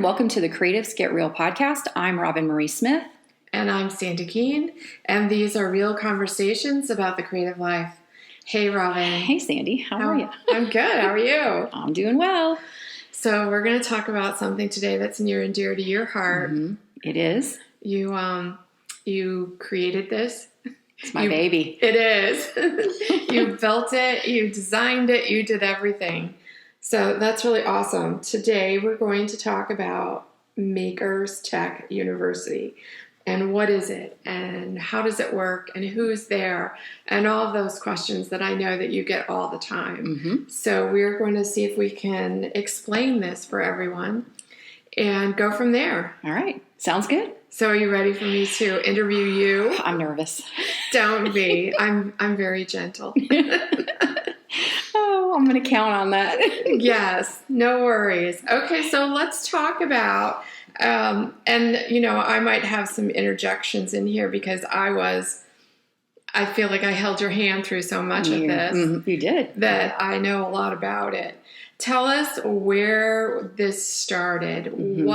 and welcome to the Creatives Get Real podcast. I'm Roben-Marie Smith. And I'm Sandi Keene, and these are real conversations about the creative life. Hey, Robin. Hey, Sandi. How are you? I'm good. How are you? I'm doing well. So we're going to talk about something today that's near and dear to your heart. Mm-hmm. It is. You created this. It's my baby. It is. You built it. You designed it. You did everything. So that's really awesome. Today we're going to talk about Makers Tech University. And what is it? And how does it work? And who's there? And all of those questions that I know that you get all the time. Mm-hmm. So we're going to see if we can explain this for everyone and go from there. All right. Sounds good. So are you ready for me to interview you? I'm nervous. Don't be. I'm very gentle. Oh, I'm going to count on that. Yes. No worries. Okay. So let's talk about... and you know, I might have some interjections in here because I feel like I held your hand through so much of this. Mm-hmm. You did. That I know a lot about it. Tell us where this started. Mm-hmm.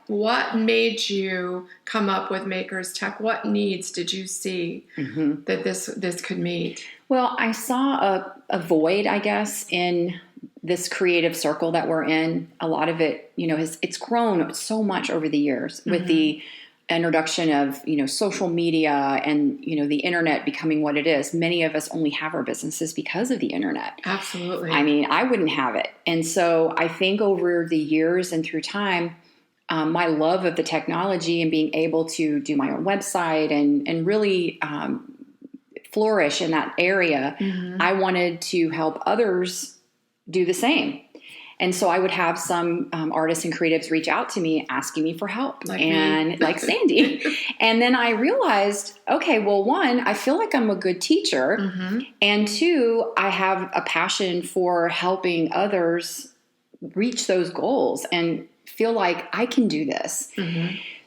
What made you come up with Makers Tech? What needs did you see that this could meet? Well, I saw a void, I guess, in this creative circle that we're in. A lot of it, you know, it's grown so much over the years with the introduction of, you know, social media and, you know, the internet becoming what it is. Many of us only have our businesses because of the internet. Absolutely. I mean, I wouldn't have it. And so I think over the years and through time, my love of the technology and being able to do my own website and really flourish in that area, I wanted to help others do the same. And so I would have some artists and creatives reach out to me asking me for help, like Sandi. And then I realized, okay, well, one, I feel like I'm a good teacher. And two, I have a passion for helping others reach those goals and feel like I can do this.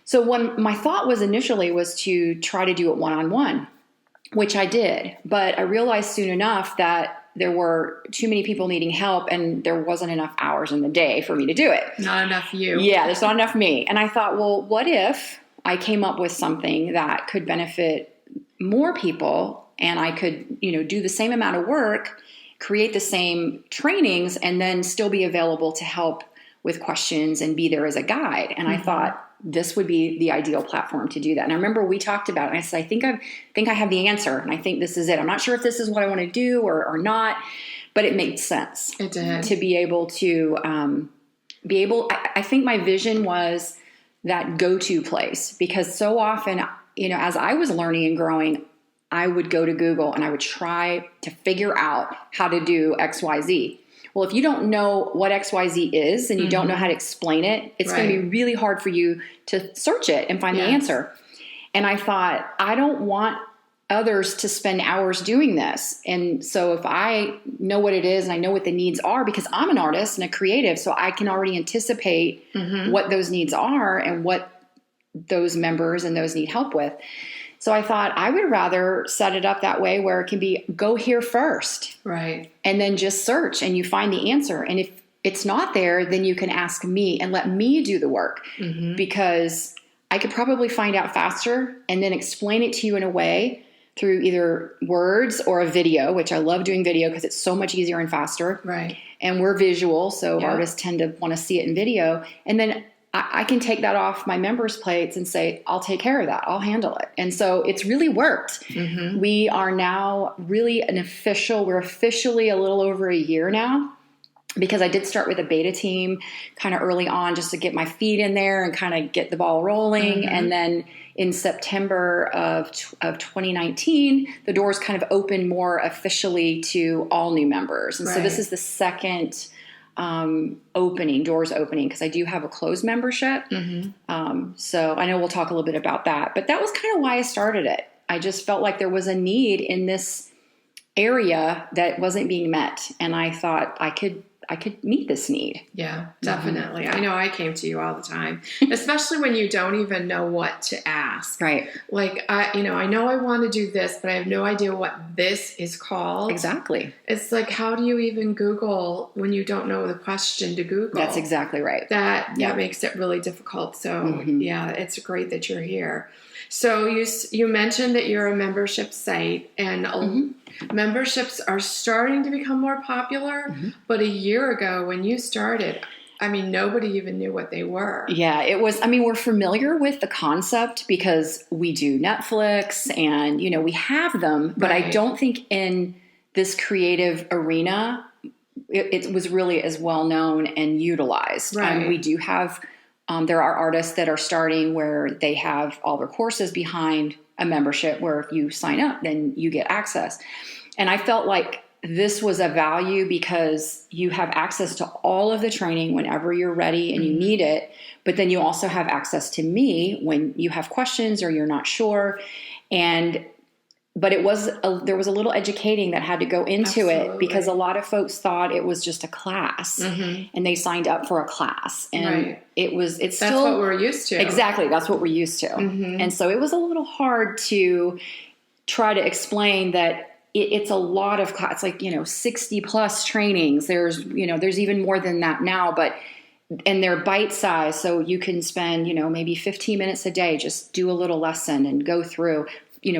So when my thought was initially was to try to do it one-on-one, which I did. But I realized soon enough that there were too many people needing help and there wasn't enough hours in the day for me to do it. Not enough you. Yeah, there's not enough me. And I thought, well, what if I came up with something that could benefit more people and I could, you know, do the same amount of work, create the same trainings, and then still be available to help with questions and be there as a guide. And I thought this would be the ideal platform to do that. And I remember we talked about it and I said, I think I have the answer. And I think this is it. I'm not sure if this is what I want to do or not, but it made sense. It did. To be able to I think my vision was that go-to place, because so often, you know, as I was learning and growing, I would go to Google and I would try to figure out how to do XYZ. Well, if you don't know what XYZ is and you don't know how to explain it, it's going to be really hard for you to search it and find the answer. And I thought, I don't want others to spend hours doing this. And so if I know what it is and I know what the needs are, because I'm an artist and a creative, so I can already anticipate what those needs are and what those members and those need help with. So I thought I would rather set it up that way where it can be go here first. Right. And then just search and you find the answer. And if it's not there, then you can ask me and let me do the work, because I could probably find out faster and then explain it to you in a way through either words or a video, which I love doing video because it's so much easier and faster. Right. And we're visual, so artists tend to want to see it in video. And then I can take that off my members' plates and say, I'll take care of that. I'll handle it. And so it's really worked. We are now really we're officially a little over a year now, because I did start with a beta team kind of early on just to get my feet in there and kind of get the ball rolling. And then in September of 2019, the doors kind of opened more officially to all new members. And so this is the second doors opening, because I do have a closed membership. So I know we'll talk a little bit about that, but that was kind of why I started it. I just felt like there was a need in this area that wasn't being met. And I thought I I could meet this need. Yeah, definitely. I know I came to you all the time, especially when you don't even know what to ask. Right. Like, I know I want to do this, but I have no idea what this is called. Exactly. It's like, how do you even Google when you don't know the question to Google? That's exactly right. That makes it really difficult. So, yeah, it's great that you're here. So you mentioned that you're a membership site, and memberships are starting to become more popular. But a year ago when you started, I mean, nobody even knew what they were. Yeah, it was, I mean, we're familiar with the concept because we do Netflix and, you know, we have them, but I don't think in this creative arena, it was really as well known and utilized. Right. We do have, there are artists that are starting where they have all their courses behind a membership where if you sign up, then you get access. And I felt like this was a value because you have access to all of the training whenever you're ready and you need it. But then you also have access to me when you have questions or you're not sure. But there was a little educating that had to go into it because a lot of folks thought it was just a class and they signed up for a class and that's still what we're used to. Exactly. That's what we're used to. And so it was a little hard to try to explain that it's a lot of class, like, 60 plus trainings. There's even more than that now, and they're bite size. So you can spend, maybe 15 minutes a day, just do a little lesson and go through,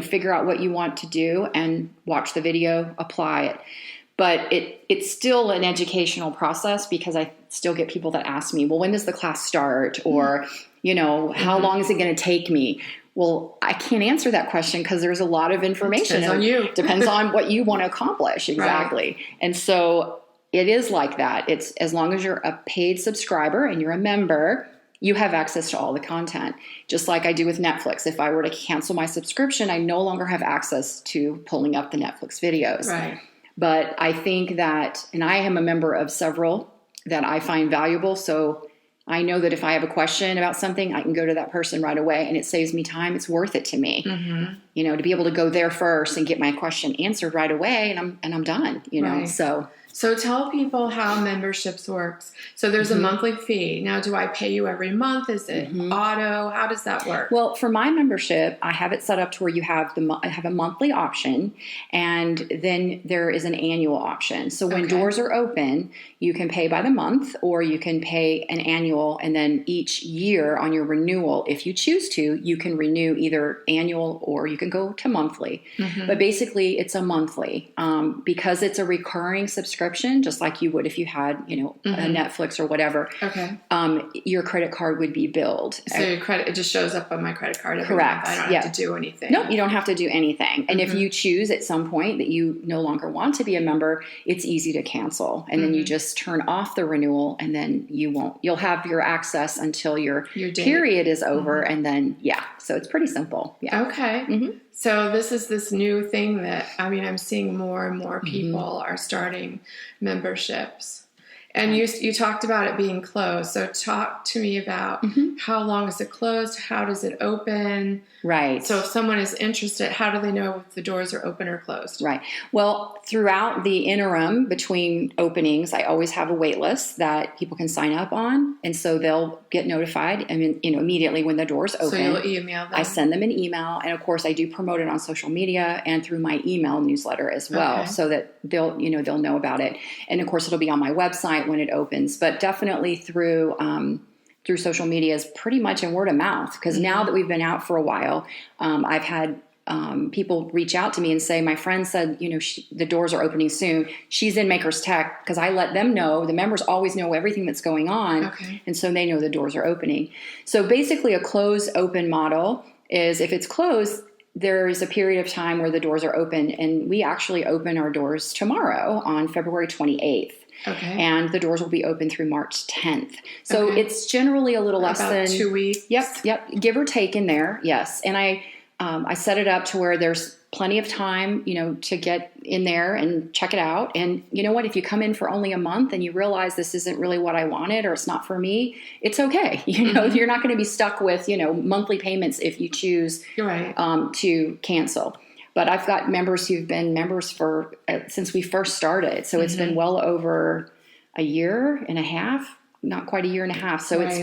figure out what you want to do and watch the video, apply it. But it's still an educational process because I still get people that ask me, well, when does the class start? Or, how long is it going to take me? Well, I can't answer that question because there's a lot of information. Depends on you. Depends on what you want to accomplish. Exactly. Right. And so it is like that. It's as long as you're a paid subscriber and you're a member, you have access to all the content. Just like I do with Netflix. If I were to cancel my subscription, I no longer have access to pulling up the Netflix videos. Right. But I think that, and I am a member of several that I find valuable. So I know that if I have a question about something, I can go to that person right away and it saves me time. It's worth it to me, to be able to go there first and get my question answered right away. And I'm done, Right. So tell people how memberships works. So there's a monthly fee. Now, do I pay you every month? Is it auto? How does that work? Well, for my membership, I have it set up to where you have I have a monthly option, and then there is an annual option. So when doors are open, you can pay by the month, or you can pay an annual, and then each year on your renewal, if you choose to, you can renew either annual or you can go to monthly. But basically, it's a monthly because it's a recurring subscription, just like you would if you had, a Netflix or whatever. Your credit card would be billed. So it just shows up on my credit card every Correct. month. I don't have to do anything. No, you don't have to do anything. And if you choose at some point that you no longer want to be a member, it's easy to cancel. And then you just turn off the renewal, and then you'll have your access until your period is over. And then, so it's pretty simple. Yeah. Okay. So this new thing that, I'm seeing more and more people are starting memberships. And you talked about it being closed. So talk to me about how long is it closed? How does it open? Right. So if someone is interested, how do they know if the doors are open or closed? Right. Well, throughout the interim between openings, I always have a wait list that people can sign up on. And so they'll get notified immediately when the doors open. So you'll email them? I send them an email. And of course, I do promote it on social media and through my email newsletter as well, so that they'll know about it. And of course, it'll be on my website when it opens, but definitely through social media is pretty much in word of mouth. Because now that we've been out for a while, I've had people reach out to me and say, my friend said, the doors are opening soon. She's in Makers Tech, because I let them know. The members always know everything that's going on. And so they know the doors are opening. So basically a closed open model is, if it's closed, there's a period of time where the doors are open, and we actually open our doors tomorrow on February 28th. And the doors will be open through March 10th. So it's generally a little less than 2 weeks. Yep. Give or take in there. Yes. And I set it up to where there's plenty of time, to get in there and check it out. And you know what, if you come in for only a month and you realize this isn't really what I wanted, or it's not for me, it's okay. You're not going to be stuck with, monthly payments if you choose to cancel. But I've got members who've been members for since we first started. So it's been well over a year and a half, not quite a year and a half. So it's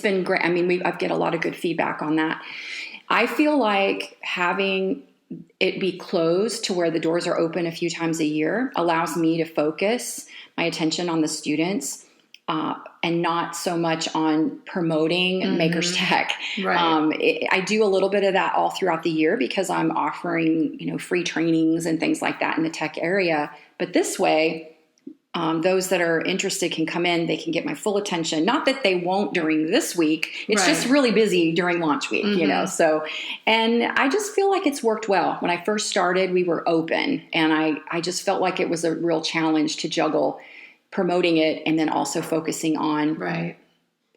been great. I mean, I've get a lot of good feedback on that. I feel like having it be closed to where the doors are open a few times a year allows me to focus my attention on the students and not so much on promoting Makers Tech. Right. I do a little bit of that all throughout the year because I'm offering, free trainings and things like that in the tech area. But this way, those that are interested can come in. They can get my full attention. Not that they won't during this week. It's just really busy during launch week, So, and I just feel like it's worked well. When I first started, we were open, and I just felt like it was a real challenge to juggle promoting it and then also focusing on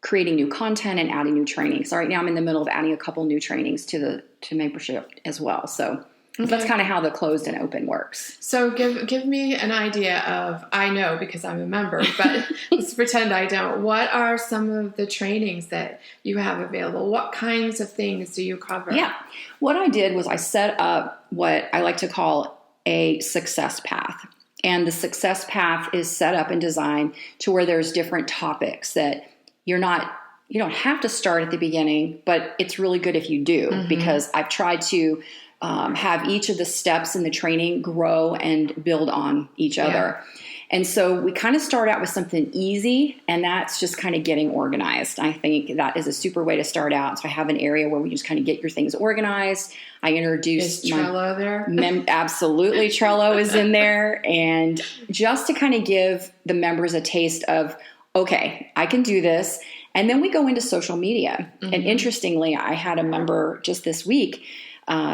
creating new content and adding new trainings. So right now I'm in the middle of adding a couple new trainings to membership as well. So that's kind of how the closed and open works. So give me an idea of, I know because I'm a member, but let's pretend I don't. What are some of the trainings that you have available? What kinds of things do you cover? Yeah. What I did was I set up what I like to call a success path. And the success path is set up and designed to where there's different topics that you don't have to start at the beginning, but it's really good if you do, because I've tried to have each of the steps in the training grow and build on each other. And so we kind of start out with something easy, and that's just kind of getting organized. I think that is a super way to start out. So I have an area where we just kind of get your things organized. I introduce Is Trello there? Absolutely. Trello is in there. And just to kind of give the members a taste of, okay, I can do this. And then we go into social media. And interestingly, I had a member just this week.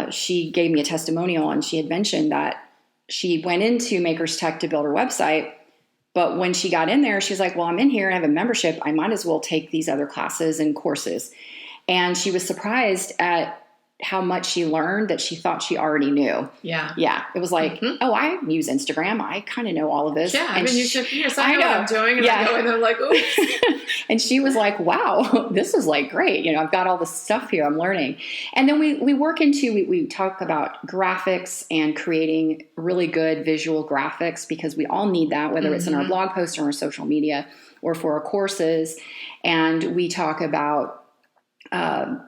She gave me a testimonial, and she had mentioned that she went into Makers Tech to build her website. But when she got in there, she was like, well, I'm in here and I have a membership. I might as well take these other classes and courses. And she was surprised at how much she learned that she thought she already knew. Yeah. It was like, oh, I use Instagram. I kind of know all of this. Yeah. And you should figure I know what I'm doing. And I go in there like, oops. And she was like, wow, this is like great. I've got all this stuff here I'm learning. And then we work into, we talk about graphics and creating really good visual graphics, because we all need that, whether it's in our blog posts or our social media or for our courses. And we talk about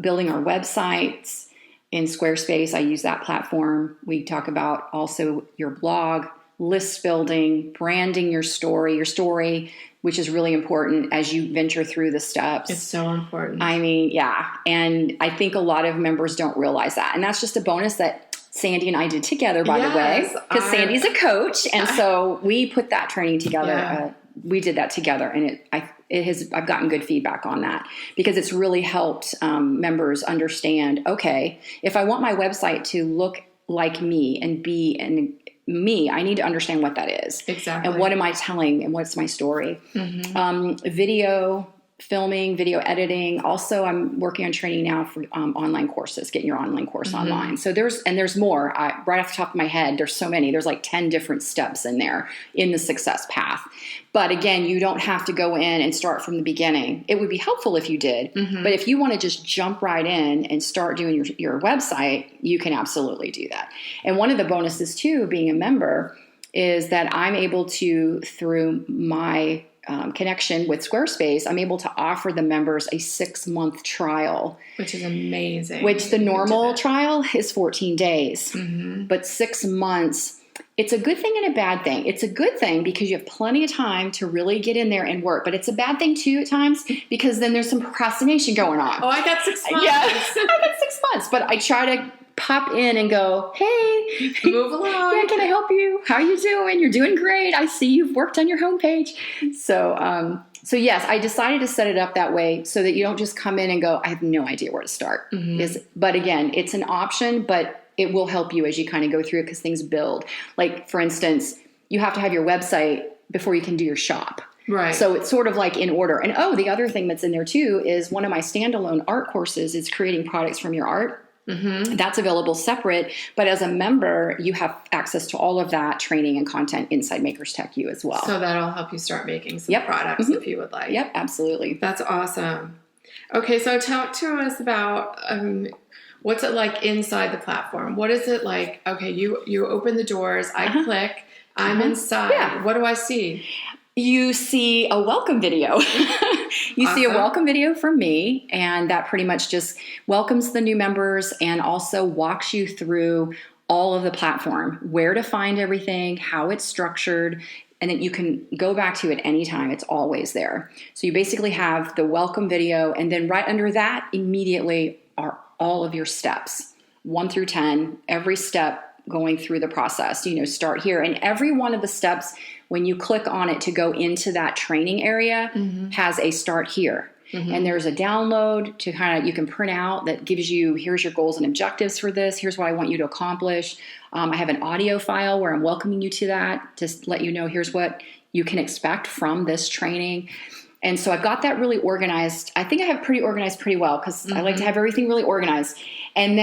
building our websites in Squarespace. I use that platform. We talk about also your blog, list building, branding your story, which is really important as you venture through the steps. It's so important. I mean, yeah. And I think a lot of members don't realize that. And that's just a bonus that Sandi and I did together, by the way, because Sandi's a coach. And so we put that training together. Yeah. We did that together, and I've gotten good feedback on that, because it's really helped members understand, okay, if I want my website to look like me and be me, I need to understand what that is. Exactly. And what am I telling, and what's my story? Video filming, video editing. Also, I'm working on training now for online courses, getting your online course online. So there's more. Right off the top of my head, there's so many. There's like 10 different steps in there in the success path. But again, you don't have to go in and start from the beginning. It would be helpful if you did. But if you want to just jump right in and start doing your website, you can absolutely do that. And one of the bonuses too, being a member, is that I'm able to, through my connection with Squarespace, I'm able to offer the members a 6-month trial. Which is amazing. Which the normal trial is 14 days. But 6 months, it's a good thing and a bad thing. It's a good thing because you have plenty of time to really get in there and work. But it's a bad thing too at times, because then there's some procrastination going on. Oh, I got 6 months. Yeah, I got 6 months. But I try to pop in and go, hey, move along. Yeah, can I help you? How are you doing? You're doing great. I see you've worked on your homepage. So yes, I decided to set it up that way so that you don't just come in and go, I have no idea where to start. But again, it's an option, but it will help you as you kind of go through it, because things build. Like, for instance, you have to have your website before you can do your shop. Right. So it's sort of like in order. And the other thing that's in there too is one of my standalone art courses is creating products from your art. That's available separate, but as a member, you have access to all of that training and content inside Makers Tech U as well. So that'll help you start making some products if you would like. Yep, absolutely. That's awesome. Okay, so talk to us about what's it like inside the platform? What is it like? Okay, you open the doors, I click, I'm inside. Yeah. What do I see? You see a welcome video. You see a welcome video from me, and that pretty much just welcomes the new members and also walks you through all of the platform, where to find everything, how it's structured, and that you can go back to it anytime. It's always there. So you basically have the welcome video, and then right under that immediately are all of your steps, 1 through 10, every step going through the process. Start here. And every one of the steps, when you click on it to go into that training area, has a start here. And there's a download to you can print out that gives you, here's your goals and objectives for this. Here's what I want you to accomplish. I have an audio file where I'm welcoming you to that to let you know, here's what you can expect from this training. And so I've got that really organized. I think I have organized pretty well, because I like to have everything really organized. And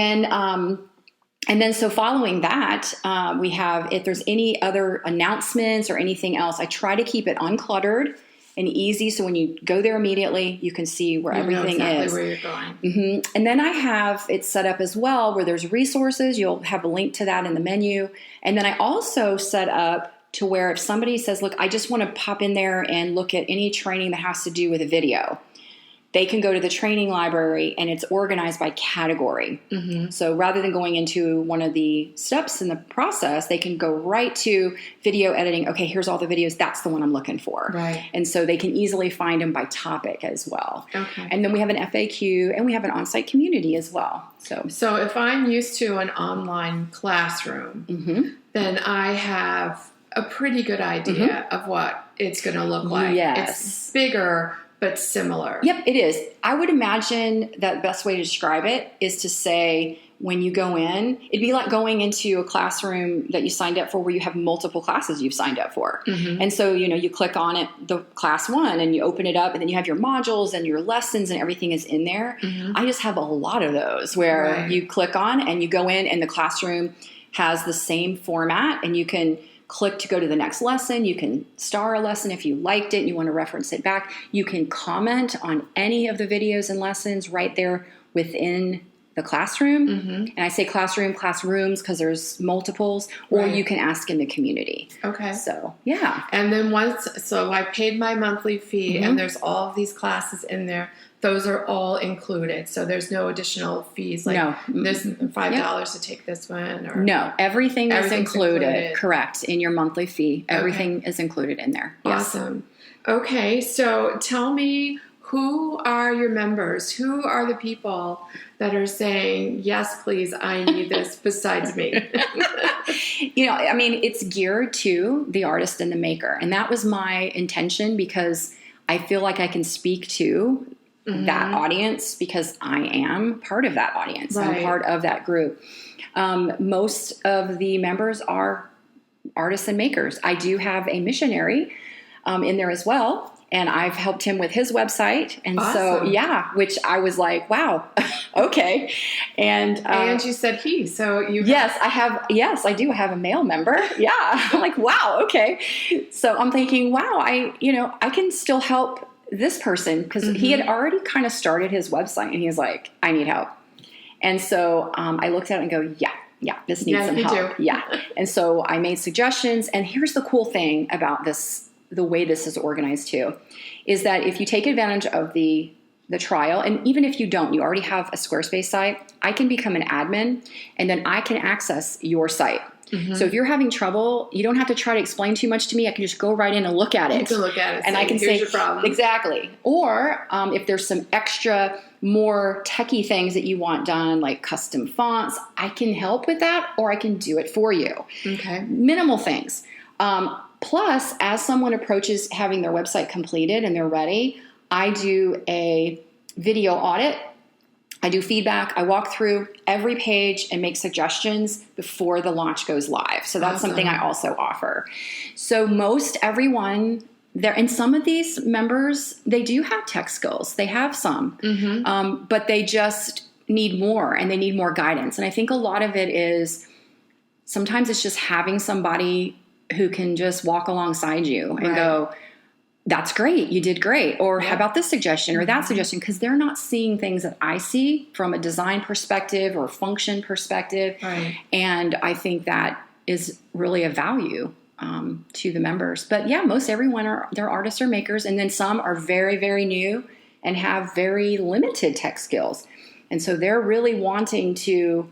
then so following that, we have, if there's any other announcements or anything else, I try to keep it uncluttered and easy. So when you go there immediately, you can see where everything is. Where you're going. And then I have it set up as well where there's resources. You'll have a link to that in the menu. And then I also set up to where if somebody says, look, I just want to pop in there and look at any training that has to do with a video, they can go to the training library, and it's organized by category. So rather than going into one of the steps in the process, they can go right to video editing. Okay, here's all the videos. That's the one I'm looking for. Right. And so they can easily find them by topic as well. Okay. And then we have an FAQ, and we have an on-site community as well. So if I'm used to an online classroom, then I have a pretty good idea of what it's going to look like. Yes. It's bigger, but similar. Yep, it is. I would imagine that the best way to describe it is to say, when you go in, it'd be like going into a classroom that you signed up for where you have multiple classes you've signed up for. And so, you click on it, the class 1, and you open it up, and then you have your modules and your lessons and everything is in there. I just have a lot of those where you click on and you go in, and the classroom has the same format, and you can click to go to the next lesson. You can star a lesson if you liked it and you want to reference it back. You can comment on any of the videos and lessons right there within the classroom. And I say classrooms, because there's multiples, or you can ask in the community. Okay. So, yeah. And then so I paid my monthly fee, and there's all of these classes in there. Those are all included. So there's no additional fees. Like there's $5 to take this one. Or no, everything is included. Correct. In your monthly fee. Everything is included in there. Yes. Awesome. Okay. So tell me, who are your members? Who are the people that are saying, yes, please, I need this besides me? It's geared to the artist and the maker. And that was my intention, because I feel like I can speak to that audience, because I am part of that audience. Right. I'm part of that group. Most of the members are artists and makers. I do have a missionary in there as well, and I've helped him with his website. And awesome. Which I was like, wow, okay. And you said he, so you yes, I do have a male member. Yeah. I'm like, wow, okay. So I'm thinking, wow, I can still help this person, because he had already kind of started his website, and he was like, I need help. And so I looked at it and go, yeah, this needs some help. Yeah. And so I made suggestions. And here's the cool thing about this, the way this is organized too, is that if you take advantage of the trial, and even if you don't, you already have a Squarespace site, I can become an admin, and then I can access your site. So if you're having trouble, you don't have to try to explain too much to me. I can just go right in and look at it. You can look at it, and I can say, your problem. Exactly. Or if there's some extra, more techie things that you want done, like custom fonts, I can help with that, or I can do it for you. Okay. Minimal things. Plus, as someone approaches having their website completed and they're ready, I do a video audit. I do feedback. I walk through every page and make suggestions before the launch goes live. So that's something I also offer. So most everyone there, and some of these members, they do have tech skills. They have some, but they just need more, and they need more guidance. And I think a lot of it is sometimes it's just having somebody who can just walk alongside you and go, that's great. You did great. Or how about this suggestion or that suggestion? Because they're not seeing things that I see from a design perspective or function perspective. Right. And I think that is really a value to the members. But yeah, most everyone they're artists or makers, and then some are very, very new and have very limited tech skills. And so they're really wanting to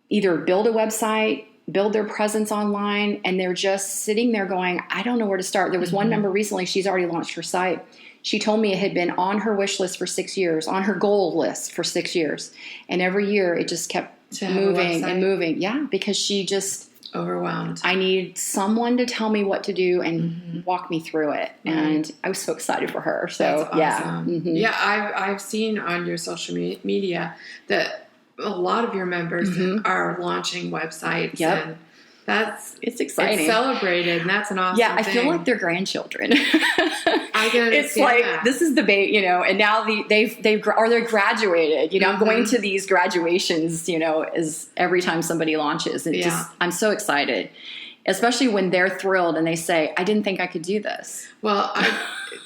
either build a website, build their presence online, and they're just sitting there going, I don't know where to start. There was one member recently, she's already launched her site. She told me it had been on her wish list for 6 years, on her goal list for 6 years. And every year it just kept moving and moving. Yeah, because she just... overwhelmed. I need someone to tell me what to do and walk me through it. And I was so excited for her. So that's awesome. Yeah. Yeah, I've seen on your social media that a lot of your members are launching websites. Yep. And it's exciting. It's celebrated, and that's an awesome thing. Yeah, I feel like they're grandchildren. I can understand it's like that. This is the bait, and now they're graduated. I'm going to these graduations, as every time somebody launches. I'm so excited, especially when they're thrilled and they say, I didn't think I could do this. Well,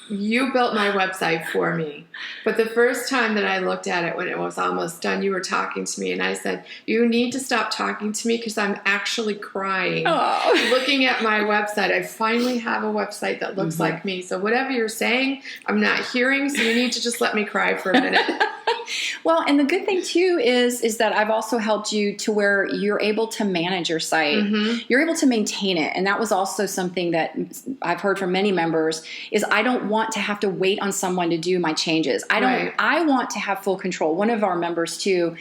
you built my website for me. But the first time that I looked at it, when it was almost done, you were talking to me, and I said, you need to stop talking to me because I'm actually crying. Oh. Looking at my website, I finally have a website that looks like me. So whatever you're saying, I'm not hearing, so you need to just let me cry for a minute. Well, and the good thing too is that I've also helped you to where you're able to manage your site. You're able to maintain it. And that was also something that I've heard from many members is I don't want to have to wait on someone to do my changes. I want to have full control. One of our members too,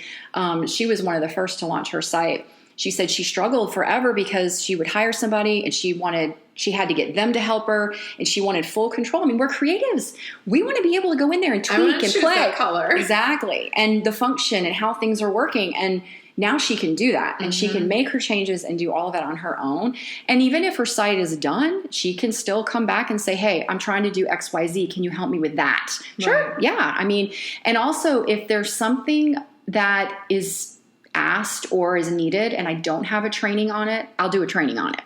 she was one of the first to launch her site. She said she struggled forever because she would hire somebody and she had to get them to help her, and she wanted full control. I mean, we're creatives. We want to be able to go in there and tweak and play. That color. Exactly. And the function and how things are working. And now she can do that, and she can make her changes and do all of that on her own. And even if her site is done, she can still come back and say, hey, I'm trying to do XYZ. Can you help me with that? Right. Sure. Yeah. I mean, and also if there's something that is asked or is needed and I don't have a training on it, I'll do a training on it.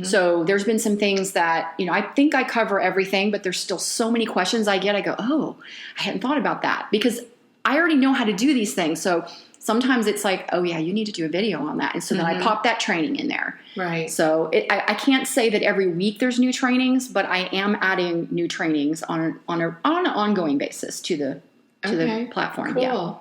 So there's been some things that, I think I cover everything, but there's still so many questions I get. I go, oh, I hadn't thought about that because I already know how to do these things. So sometimes it's like, oh yeah, you need to do a video on that. And so then I pop that training in there. Right. So I can't say that every week there's new trainings, but I am adding new trainings on an ongoing basis to the platform. Cool. Yeah.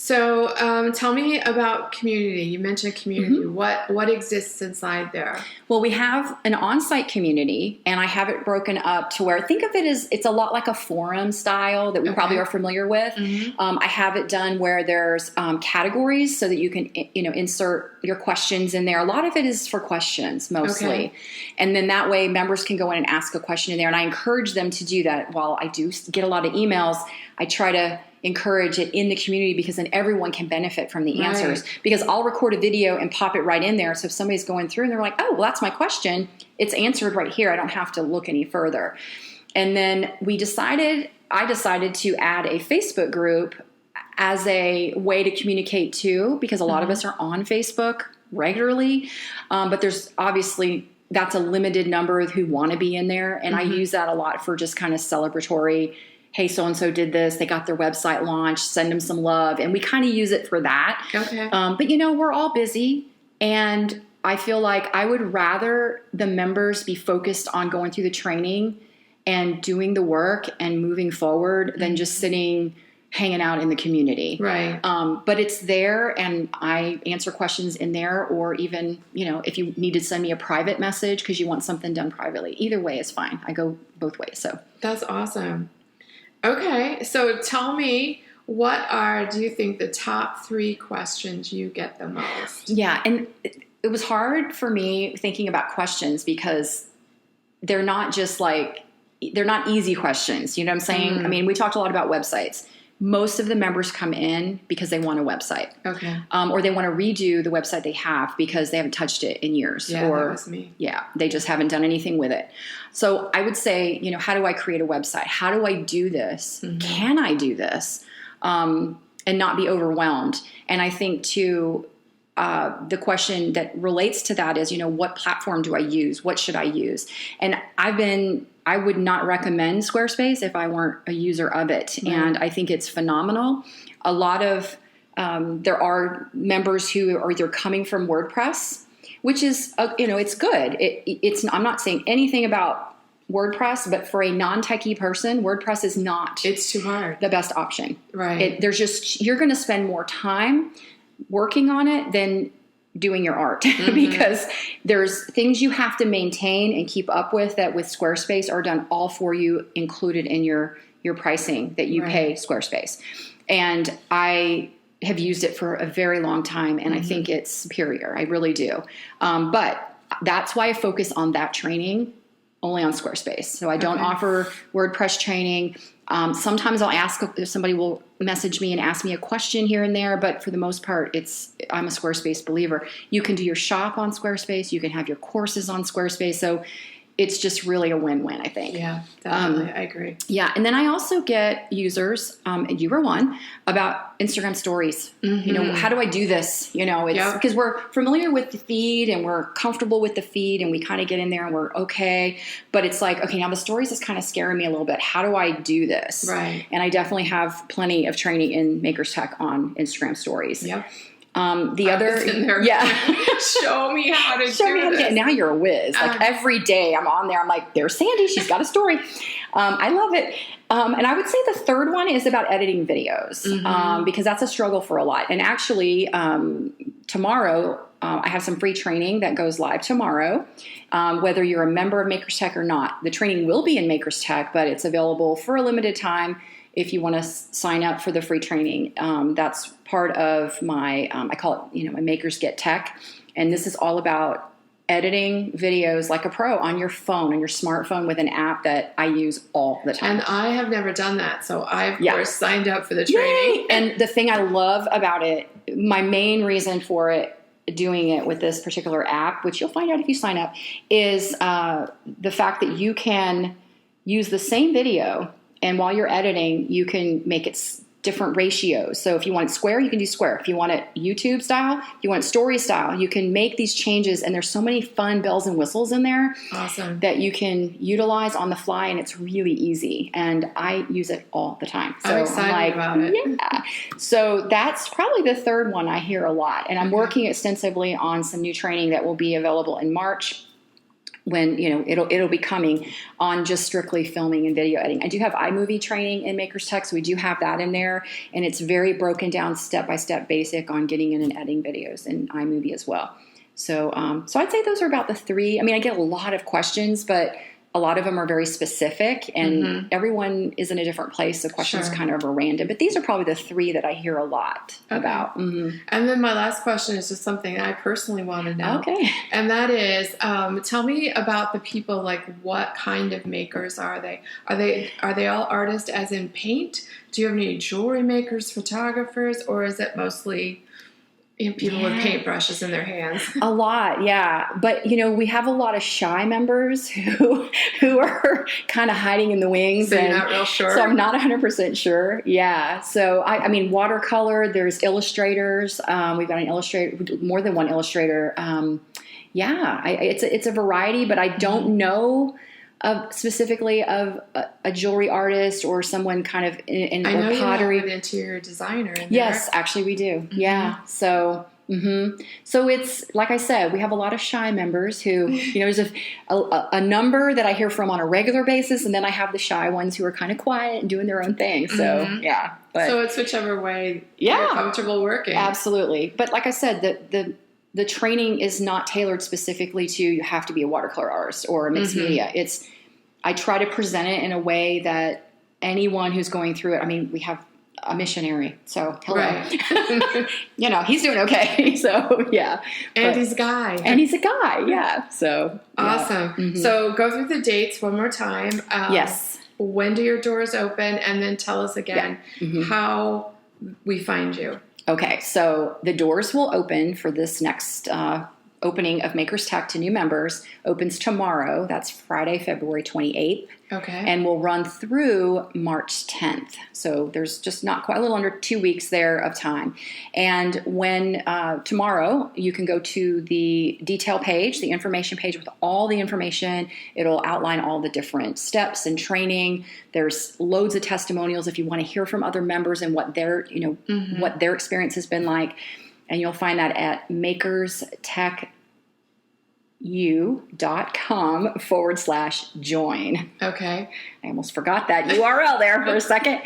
So tell me about community. You mentioned community. What exists inside there? Well, we have an on-site community, and I have it broken up to where, think of it as it's a lot like a forum style that we probably are familiar with. I have it done where there's categories so that you can insert your questions in there. A lot of it is for questions mostly. And then that way members can go in and ask a question in there. And I encourage them to do that. While I do get a lot of emails, I try to encourage it in the community because then everyone can benefit from the answers. Because I'll record a video and pop it right in there. So if somebody's going through and they're like, oh, well, that's my question, it's answered right here. I don't have to look any further. And then I decided to add a Facebook group as a way to communicate too, because a lot of us are on Facebook regularly. But there's obviously, that's a limited number who want to be in there. And I use that a lot for just kind of celebratory, hey, so-and-so did this, they got their website launched, send them some love. And we kind of use it for that. But we're all busy. And I feel like I would rather the members be focused on going through the training and doing the work and moving forward than just hanging out in the community. Right. But it's there, and I answer questions in there, or even, if you need to send me a private message because you want something done privately. Either way is fine. I go both ways. So that's awesome. Okay, so tell me, do you think the top 3 questions you get the most? Yeah, and it was hard for me thinking about questions because they're not they're not easy questions. You know what I'm saying? I mean, we talked a lot about websites. Most of the members come in because they want a website. Or they want to redo the website they have because they haven't touched it in years. Yeah, that was me. Yeah, they just haven't done anything with it. So I would say, how do I create a website? How do I do this? Can I do this? And not be overwhelmed. And I think too, the question that relates to that is, what platform do I use? What should I use? And I would not recommend Squarespace if I weren't a user of it. And I think it's phenomenal. A lot of, there are members who are either coming from WordPress which is, it's good. I'm not saying anything about WordPress, but for a non-techie person, WordPress is not. It's too hard. The best option. Right. You're going to spend more time working on it than doing your art because there's things you have to maintain and keep up with that with Squarespace are done all for you, included in your pricing that you pay Squarespace. And I have used it for a very long time, and I think it's superior. I really do. But that's why I focus on that training only on Squarespace. So I don't offer WordPress training. Sometimes I'll ask if somebody will message me and ask me a question here and there, but for the most part, I'm a Squarespace believer. You can do your shop on Squarespace. You can have your courses on Squarespace. So it's just really a win-win, I think. Yeah, definitely. I agree. Yeah. And then I also get users, and you were one, about Instagram stories. How do I do this? It's because we're familiar with the feed and we're comfortable with the feed and we kind of get in there and we're okay. But it's like, okay, now the stories is kind of scaring me a little bit. How do I do this? Right. And I definitely have plenty of training in Maker's Tech on Instagram stories. Yep. The other, show me how to do this. Now you're a whiz. Like every day I'm on there. I'm like, there's Sandi. She's got a story. I love it. And I would say the third one is about editing videos because that's a struggle for a lot. And actually, tomorrow I have some free training that goes live tomorrow. Whether you're a member of Maker's Tech or not, the training will be in Maker's Tech, but it's available for a limited time. If you want to sign up for the free training, that's part of my, I call it, my Makers Get Tech. And this is all about editing videos like a pro on your phone, on your smartphone with an app that I use all the time. And I have never done that. So I, of course, signed up for the training. Yay! And the thing I love about it, my main reason for doing it with this particular app, which you'll find out if you sign up, is the fact that you can use the same video. And while you're editing, you can make it different ratios. So if you want it square, you can do square. If you want it YouTube style, if you want story style, you can make these changes. And there's so many fun bells and whistles in there that you can utilize on the fly. And it's really easy. And I use it all the time. So I'm excited about it. Yeah. So that's probably the third one I hear a lot. And I'm working extensively on some new training that will be available in March, when it'll be coming on just strictly filming and video editing. I do have iMovie training in Maker's Tech, so we do have that in there, and it's very broken down step-by-step basic on getting in and editing videos in iMovie as well. So I'd say those are about the three. I mean, I get a lot of questions, but a lot of them are very specific, and everyone is in a different place, so questions kind of are random. But these are probably the three that I hear a lot about. And then my last question is just something I personally want to know. Okay. And that is, tell me about the people, like what kind of makers are they? Are they all artists as in paint? Do you have any jewelry makers, photographers, or is it mostly people with paintbrushes in their hands? A lot, yeah. But, we have a lot of shy members who are kind of hiding in the wings. So you're not real sure? So I'm not 100% sure, yeah. So, I mean, watercolor, there's illustrators. We've got an illustrator, more than one illustrator. It's a variety, but I don't know specifically of a jewelry artist or someone kind of in I know pottery. You have an interior designer in Yes, there. actually we do. Yeah. So it's like I said, we have a lot of shy members who, there's a number that I hear from on a regular basis, and then I have the shy ones who are kind of quiet and doing their own thing. So yeah. But, so it's whichever way you're comfortable working. Absolutely. But like I said, the training is not tailored specifically to you have to be a watercolor artist or a mixed media. I try to present it in a way that anyone who's going through it, I mean, we have a missionary, so hello. Right. He's doing okay. So yeah. And he's a guy. And he's a guy, yeah. So awesome. Yeah. So go through the dates one more time. Yes. When do your doors open? And then tell us again how we find you. Okay, so the doors will open for this next opening of Maker's Tech to new members. Opens tomorrow. That's Friday, February 28th. Okay. And will run through March 10th. So there's just not quite a little under 2 weeks there of time. And when tomorrow, you can go to the detail page, the information page with all the information. It'll outline all the different steps and training. There's loads of testimonials if you want to hear from other members and what their, what their experience has been like. And you'll find that at makerstech.com. makerstech.com/join. Okay. I almost forgot that URL there for a second.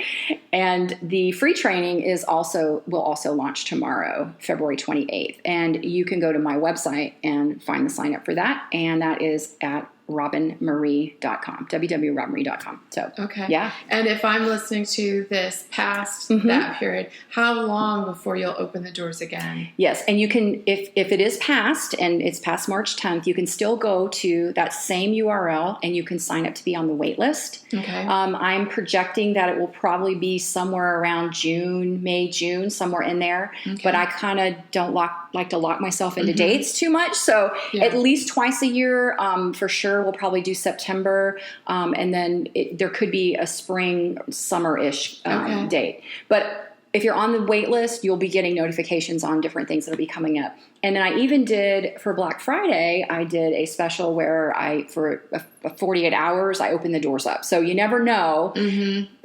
And the free training will also launch tomorrow, February 28th. And you can go to my website and find the sign up for that. And that is at Roben-Marie.com, www.robenmarie.com. So, okay. Yeah. And if I'm listening to this past that period, how long before you'll open the doors again? Yes. And you can, if it is past and it's past March 10th, you can still go to that same URL and you can sign up to be on the wait list. Okay. I'm projecting that it will probably be somewhere around May, June, somewhere in there. Okay. But I kind of don't like to lock myself into dates too much. So at least twice a year, for sure. We'll probably do September, and then there could be a spring, summer-ish date. But if you're on the wait list, you'll be getting notifications on different things that will be coming up. And then I even did, for Black Friday, I did a special where for 48 hours, I opened the doors up. So you never know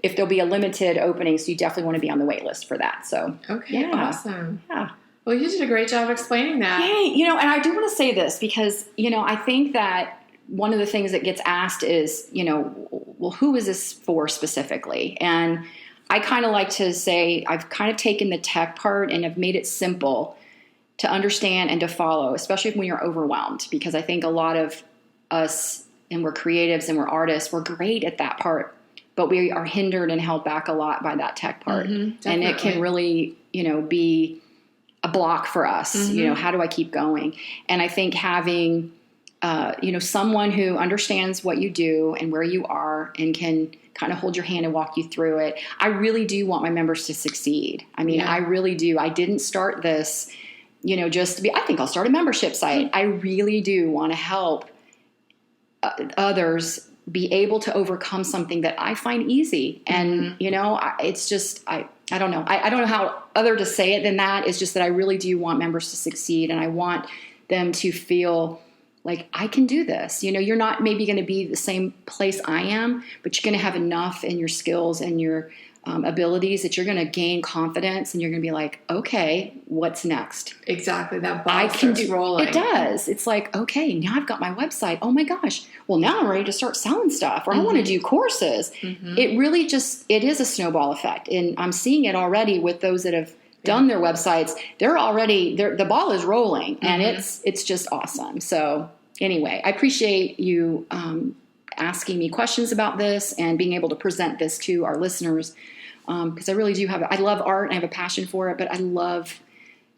if there'll be a limited opening, so you definitely want to be on the wait list for that. So, Awesome. Yeah. Well, you did a great job explaining that. Yay. And I do want to say this because, I think that one of the things that gets asked is, well, who is this for specifically? And I kind of like to say I've kind of taken the tech part and have made it simple to understand and to follow, especially when you're overwhelmed, because I think a lot of us, and we're creatives and we're artists, we're great at that part, but we are hindered and held back a lot by that tech part. And it can really, be a block for us. How do I keep going? And I think having someone who understands what you do and where you are and can kind of hold your hand and walk you through it. I really do want my members to succeed. I mean, I really do. I didn't start this, just to be, I think I'll start a membership site. I really do want to help others be able to overcome something that I find easy. And, it's just, I don't know. I don't know how other to say it than that. It's just that I really do want members to succeed, and I want them to feel like, I can do this. You're not maybe going to be the same place I am, but you're going to have enough in your skills and your abilities that you're going to gain confidence, and you're going to be like, okay, what's next? Exactly. That ball starts rolling. It does. It's like, okay, now I've got my website. Oh my gosh. Well, now I'm ready to start selling stuff, or I want to do courses. It really it is a snowball effect. And I'm seeing it already with those that have done their websites. The ball is rolling, and it's just awesome. So anyway, I appreciate you asking me questions about this and being able to present this to our listeners, because I really do I love art and I have a passion for it, but I love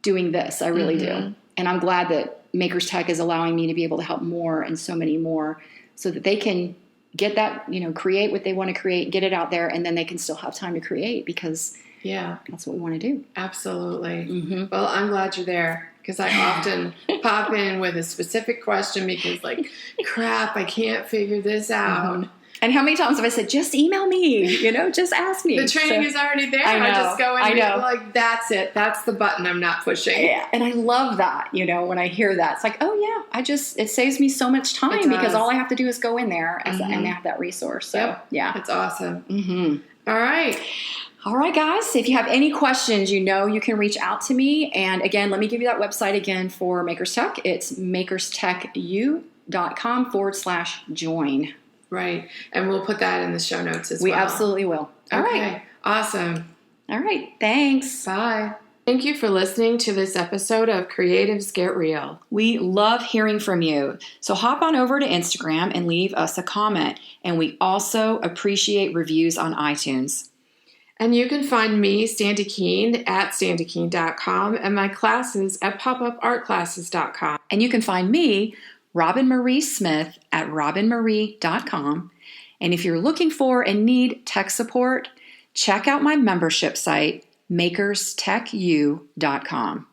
doing this. I really do. And I'm glad that Makers Tech is allowing me to be able to help more and so many more, so that they can get that, create what they want to create, get it out there, and then they can still have time to create, because that's what we want to do. Absolutely. Well, I'm glad you're there, because I often pop in with a specific question because, crap, I can't figure this out. And how many times have I said, just email me, just ask me. The training is already there. I just go in and be that's it. That's the button I'm not pushing. Yeah. And I love that, when I hear that. It's like, oh yeah, it saves me so much time, because all I have to do is go in there and have that resource. So it's awesome. All right. All right, guys. If you have any questions, you can reach out to me. And again, let me give you that website again for Makers Tech. It's makerstechu.com/join. Right. And we'll put that in the show notes as well. We absolutely will. All right. Awesome. All right. Thanks. Bye. Thank you for listening to this episode of Creatives Get Real. We love hearing from you. So hop on over to Instagram and leave us a comment. And we also appreciate reviews on iTunes. And you can find me, Sandi Keene, at sandykeene.com, and my classes at popupartclasses.com. And you can find me, Roben-Marie Smith, at robenmarie.com. And if you're looking for and need tech support, check out my membership site, makerstechu.com.